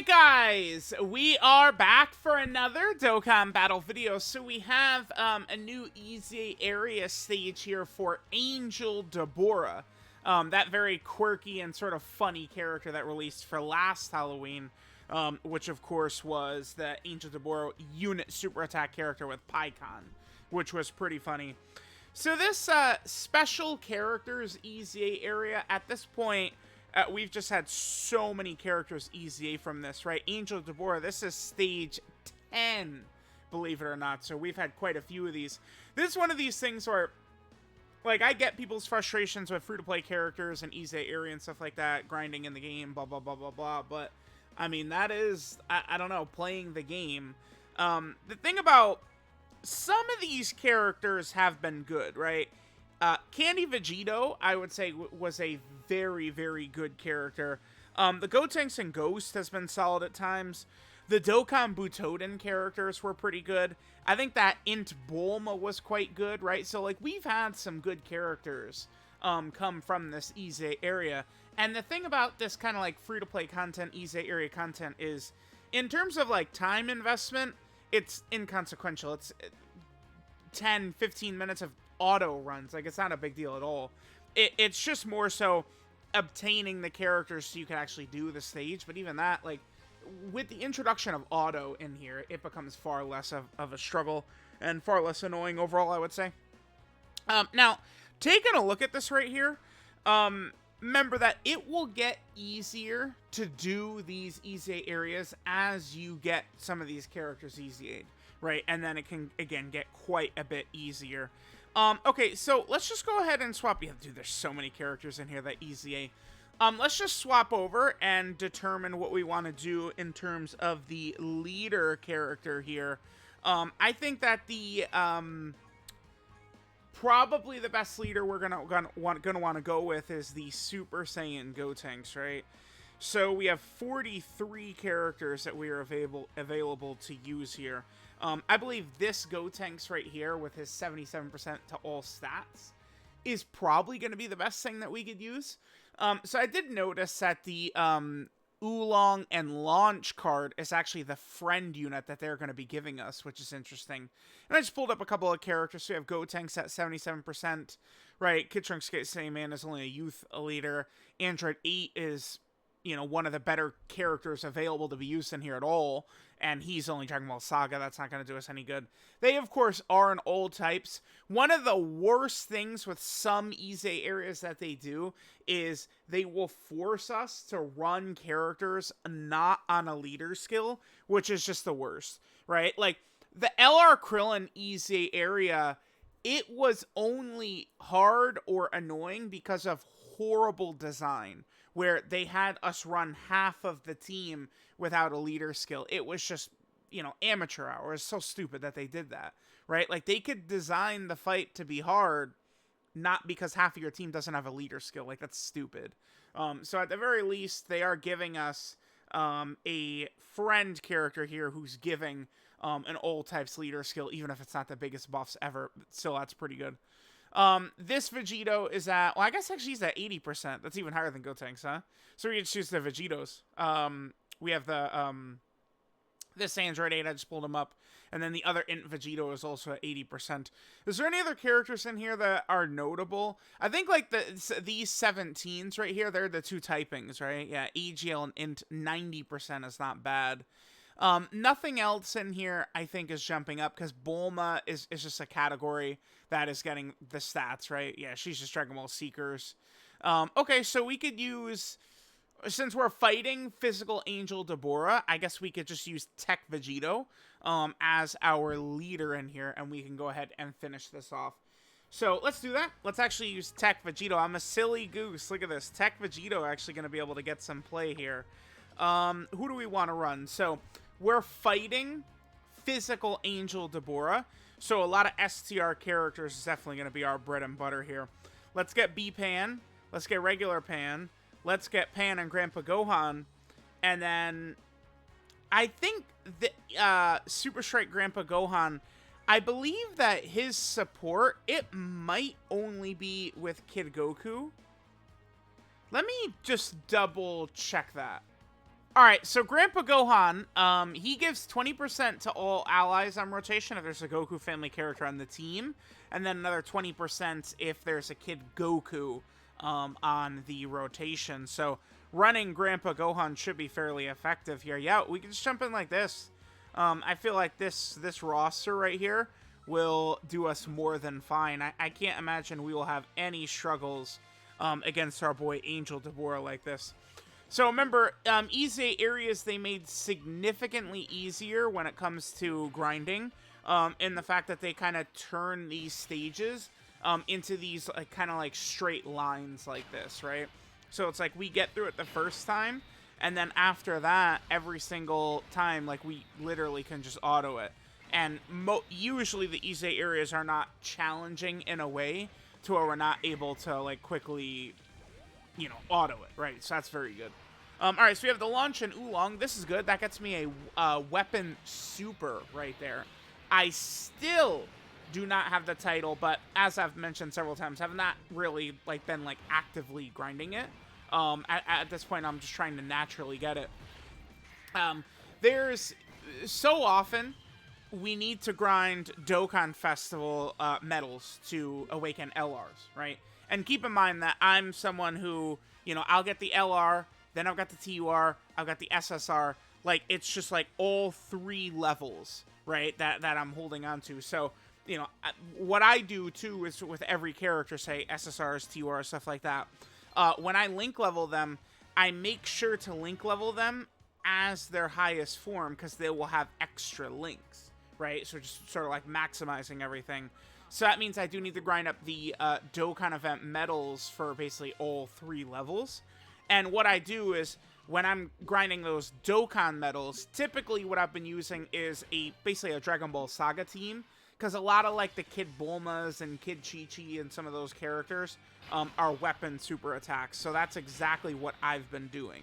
Alright guys, we are back for another Dokkan battle video. So we have a new EZA area stage here for Angel DABURA. That very quirky and sort of funny character that released for last Halloween. Which of course was the Angel DABURA unit super attack character with PHY, which was pretty funny. So this special characters EZA area, at this point, we've just had so many characters EZA from this, right? Angel DABURA, this is stage 10, believe it or not. So we've had quite a few of these. This is one of these things where, like, I get people's frustrations with free-to-play characters and EZA area and stuff like that, grinding in the game, blah, blah, blah, blah, blah. But, I mean, that is, I don't know, playing the game. The thing about some of these characters have been good, right? Candy Vegito, I would say, was a very, very good character. The Gotenks and Ghost has been solid at times. The Dokkan Butoden characters were pretty good. I think that Int Bulma was quite good, right? So, like, we've had some good characters come from this EZA area. And the thing about this kind of, like, free-to-play content, EZA area content, is, in terms of, like, time investment, it's inconsequential. It's 10, 15 minutes of auto runs. Like, it's not a big deal at all. It's just more so obtaining the characters so you can actually do the stage. But even that, like, with the introduction of auto in here, it becomes far less of a struggle and far less annoying overall, I would say. Now, taking a look at this right here, remember that it will get easier to do these EZA areas as you get some of these characters EZA'd, right? And then it can, again, get quite a bit easier. Okay, so let's just go ahead and swap. Yeah, dude, there's so many characters in here that EZA. Let's just swap over and determine what we want to do in terms of the leader character here. I think that the, probably the best leader we're gonna want to go with is the Super Saiyan Gotenks, right? So we have 43 characters that we are available to use here. I believe this Gotenks right here with his 77% to all stats is probably going to be the best thing that we could use. So I did notice that the Oolong and Launch card is actually the friend unit that they're going to be giving us, which is interesting. And I just pulled up a couple of characters. So we have Gotenks at 77%, right? Kid Trunks Saiyaman is only a youth leader. Android 8 is, you know, one of the better characters available to be used in here at all. And he's only Dragon Ball Saga. That's not going to do us any good. They, of course, are in old types. One of the worst things with some EZA areas that they do is they will force us to run characters not on a leader skill, which is just the worst, right? Like, the LR Krillin EZA area, it was only hard or annoying because of horrible design, where they had us run half of the team without a leader skill. It was just, you know, amateur hour. It's so stupid that they did that, right? Like, they could design the fight to be hard, not because half of your team doesn't have a leader skill. Like, that's stupid. So at the very least, they are giving us a friend character here who's giving an old types leader skill, even if it's not the biggest buffs ever. Still, that's pretty good. This Vegito is at, well, I guess actually he's at 80%. That's even higher than Gotenks, huh? So we can choose the Vegitos. We have the, this Android 8, I just pulled him up. And then the other Int Vegito is also at 80%. Is there any other characters in here that are notable? I think, like, these 17s right here, they're the two typings, right? Yeah, AGL and Int, 90% is not bad. Nothing else in here, I think, is jumping up, because Bulma is just a category that is getting the stats, right? Yeah, she's just Dragon Ball Seekers. Okay, so we could use, since we're fighting Physical Angel DABURA, I guess we could just use Tech Vegito as our leader in here, and we can go ahead and finish this off. So let's do that. Let's actually use Tech Vegito. I'm a silly goose. Look at this. Tech Vegito actually going to be able to get some play here. Who do we want to run? So we're fighting Physical Angel DABURA. So a lot of STR characters is definitely going to be our bread and butter here. Let's get B-Pan. Let's get regular Pan. Let's get Pan and Grandpa Gohan. And then I think the Super Strike Grandpa Gohan, I believe that his support, it might only be with Kid Goku. Let me just double check that. Alright, so Grandpa Gohan, he gives 20% to all allies on rotation if there's a Goku family character on the team, and then another 20% if there's a Kid Goku on the rotation. So running Grandpa Gohan should be fairly effective here. Yeah, we can just jump in like this. I feel like this roster right here will do us more than fine. I can't imagine we will have any struggles against our boy Angel Dabura like this. So remember, EZA areas they made significantly easier when it comes to grinding, in the fact that they kind of turn these stages into these kind of like straight lines like this, right? So it's like we get through it the first time, and then after that, every single time, like we literally can just auto it. And usually the EZA areas are not challenging in a way to where we're not able to like quickly, you know, auto it, right? So that's very good. Alright, so we have the launch and Oolong. This is good. That gets me a weapon super right there. I still do not have the title, but as I've mentioned several times, I've not really like been like actively grinding it. At this point, I'm just trying to naturally get it. There's so often we need to grind Dokkan Festival medals to awaken LRs, right? And keep in mind that I'm someone who, you know, I'll get the LR, then I've got the TUR, I've got the SSR. Like, it's just like all 3 levels, right, that I'm holding on to. So, you know, what I do too is with every character, say SSRs, TURs, stuff like that. When I link level them, I make sure to link level them as their highest form because they will have extra links, right? So just sort of like maximizing everything. So that means I do need to grind up the Dokkan event medals for basically all 3 levels. And what I do is, when I'm grinding those Dokkan medals, typically what I've been using is basically a Dragon Ball Saga team, because a lot of like the Kid Bulmas and Kid Chi-Chi and some of those characters are weapon super attacks. So that's exactly what I've been doing.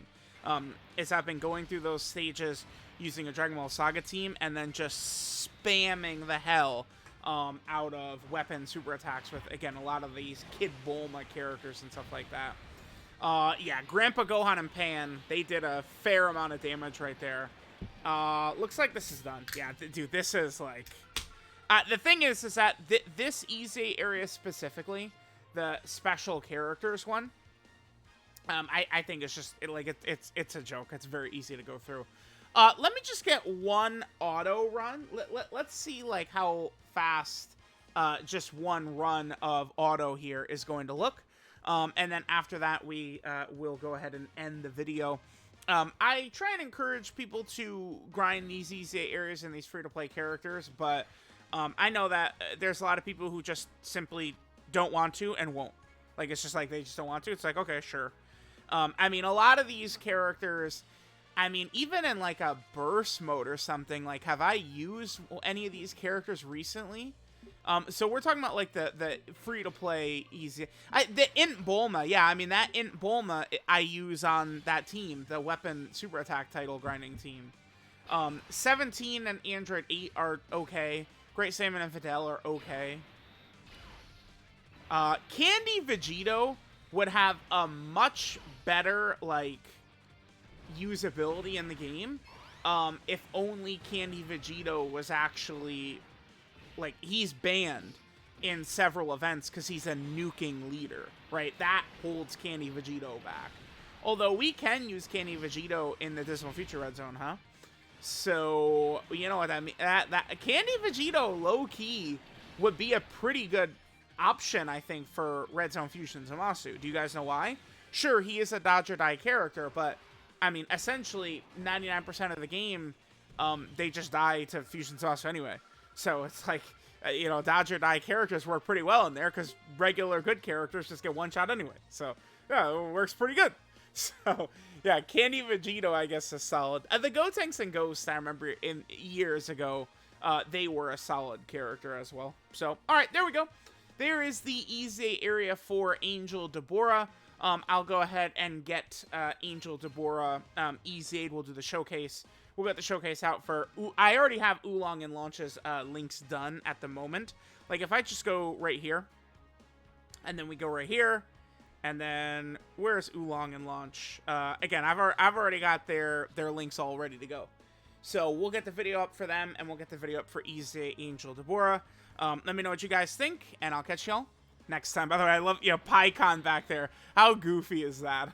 Is I've been going through those stages using a Dragon Ball Saga team and then just spamming the hell out of weapon super attacks with, again, a lot of these Kid Bulma characters and stuff like that. Yeah, Grandpa Gohan and Pan, they did a fair amount of damage right there. Looks like this is done. Yeah, dude, this is like... the thing is that this EZA area specifically, the special characters one, I think it's just, it's a joke. It's very easy to go through. Let me just get one auto run. Let's see, like, how fast just one run of auto here is going to look. And then after that, we will go ahead and end the video. I try and encourage people to grind these EZA areas and these free-to-play characters, but I know that there's a lot of people who just simply don't want to and won't. Like, it's just like they just don't want to. It's like, okay, sure. I mean, a lot of these characters, I mean, even in like a burst mode or something, like, have I used any of these characters recently? So we're talking about like the free-to-play easy. The Int Bulma, yeah, I mean, that Int Bulma I use on that team, the weapon super attack title grinding team. 17 and Android 8 are okay. Great Saiyaman and Fidel are okay. Candy Vegito would have a much better, like, usability in the game if only Candy Vegito was actually... Like, he's banned in several events because he's a nuking leader, right? That holds Candy Vegito back. Although we can use Candy Vegito in the Dismal Future Red Zone, huh? So, you know what I mean? That Candy Vegito, low-key, would be a pretty good option, I think, for Red Zone Fusion Zamasu. Do you guys know why? Sure, he is a dodge or die character, but, I mean, essentially, 99% of the game, they just die to Fusion Zamasu anyway. So it's like, you know, dodge or die characters work pretty well in there because regular good characters just get one shot anyway. So, yeah, it works pretty good. So, yeah, Candy Vegito, I guess, is solid. The Gotenks and Ghosts, I remember in years ago, they were a solid character as well. So, all right, there we go. There is the EZA area for Angel Dabura. I'll go ahead and get Angel Dabura EZA'd. We'll do the showcase. We'll get the showcase out for... I already have Oolong and Launch's links done at the moment. Like, if I just go right here, and then we go right here, And then where's Oolong and Launch? Again, I've already got their links all ready to go. So we'll get the video up for them, and we'll get the video up for Eze, Angel, Dabura. Let me know what you guys think, and I'll catch y'all next time. By the way, I love, PyCon back there. How goofy is that?